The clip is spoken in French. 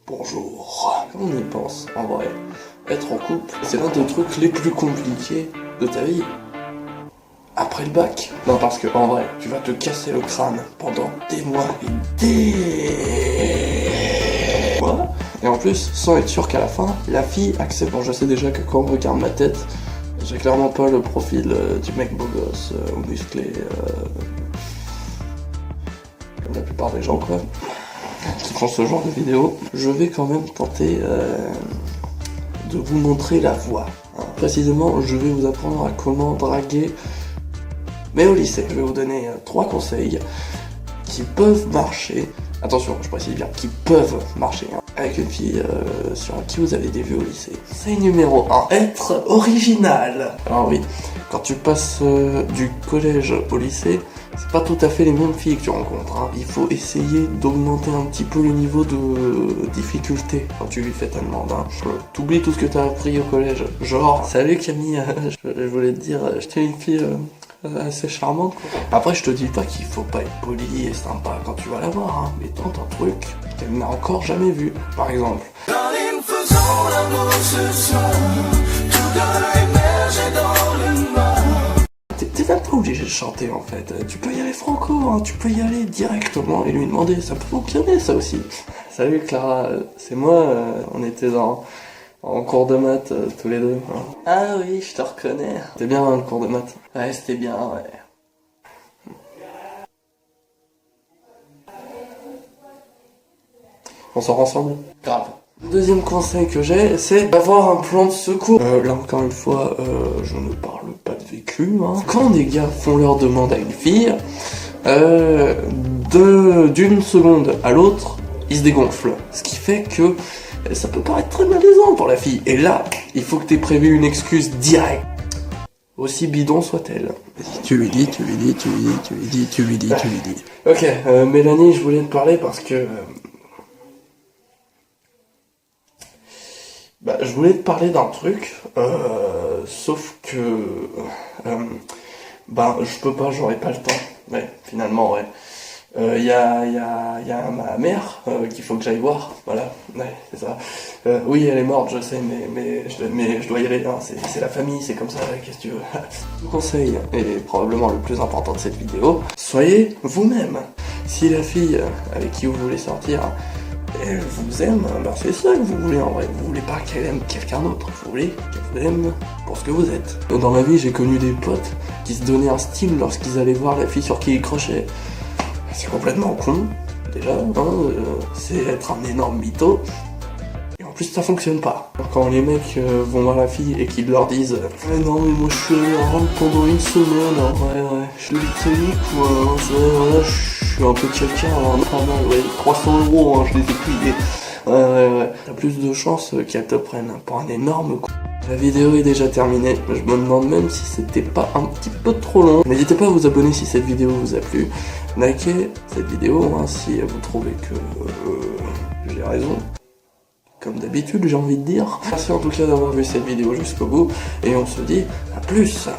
Bonjour. Quand on y pense, en vrai, être en couple, c'est l'un des trucs les plus compliqués de ta vie. Après le bac. Non, parce que en vrai, tu vas te casser le crâne pendant des mois et des mois. Et en plus, sans être sûr qu'à la fin, la fille accepte. Bon, je sais déjà que quand on regarde ma tête, j'ai clairement pas le profil du mec beau gosse ou musclé, comme la plupart des gens, quoi, qui font ce genre de vidéos. Je vais quand même tenter de vous montrer la voie. Précisément, je vais vous apprendre à comment draguer, mais au lycée. Je vais vous donner 3 conseils qui peuvent marcher. Attention, je précise bien, qui peuvent marcher avec une fille sur qui vous avez des vues au lycée. Conseil numéro 1, être original. Alors oui, quand tu passes du collège au lycée, c'est pas tout à fait les mêmes filles que tu rencontres. Il faut essayer d'augmenter un petit peu le niveau de difficulté quand tu lui fais ta demande. T'oublies tout ce que t'as appris au collège. Genre, salut Camille, je voulais te dire, j'étais une fille assez charmante, quoi. Après, je te dis pas qu'il faut pas être poli et sympa quand tu vas la voir, mais tente un truc qu'elle n'a encore jamais vu, par exemple. T'es même pas obligé de chanter en fait, tu peux y aller franco, tu peux y aller directement et lui demander, ça peut fonctionner ça aussi. Salut Clara, c'est moi, on était en cours de maths tous les deux. Ah oui, je te reconnais. C'était bien le cours de maths. Ouais, c'était bien, ouais. On sort ensemble? Grave. Le deuxième conseil que j'ai, c'est d'avoir un plan de secours. Là encore une fois, je ne parle pas de vécu. Quand des gars font leur demande à une fille, d'une seconde à l'autre, ils se dégonflent. Ce qui fait que ça peut paraître très malaisant pour la fille. Et là, il faut que t'aies prévu une excuse directe. Aussi bidon soit-elle. Tu lui dis. Ok, Mélanie, je voulais te parler parce que... je voulais te parler d'un truc, sauf que... je peux pas, j'aurais pas le temps. Ouais, finalement, ouais. Y a ma mère qu'il faut que j'aille voir, voilà, ouais, c'est ça. Oui, elle est morte, je sais, mais je dois y aller, c'est la famille, c'est comme ça, qu'est-ce que tu veux. Le conseil, et probablement le plus important de cette vidéo, soyez vous-même. Si la fille avec qui vous voulez sortir, elle vous aime, c'est ça que vous voulez en vrai. Vous voulez pas qu'elle aime quelqu'un d'autre, vous voulez qu'elle vous aime pour ce que vous êtes. Dans ma vie, j'ai connu des potes qui se donnaient un style lorsqu'ils allaient voir la fille sur qui ils crochaient. C'est complètement con, déjà, c'est être un énorme mytho. Et en plus, ça fonctionne pas. Quand les mecs vont voir la fille et qu'ils leur disent non, mais moi je suis allé à Rome pendant une semaine, ouais, je l'ai payé quoi, voilà, je suis un peu quelqu'un, pas mal, ouais, 300 €, je les ai payés. Ouais. T'as plus de chances qu'elles te prennent pour un énorme con. La vidéo est déjà terminée, je me demande même si c'était pas un petit peu trop long. N'hésitez pas à vous abonner si cette vidéo vous a plu. Likez cette vidéo si vous trouvez que j'ai raison. Comme d'habitude, j'ai envie de dire. Merci en tout cas d'avoir vu cette vidéo jusqu'au bout, et on se dit à plus.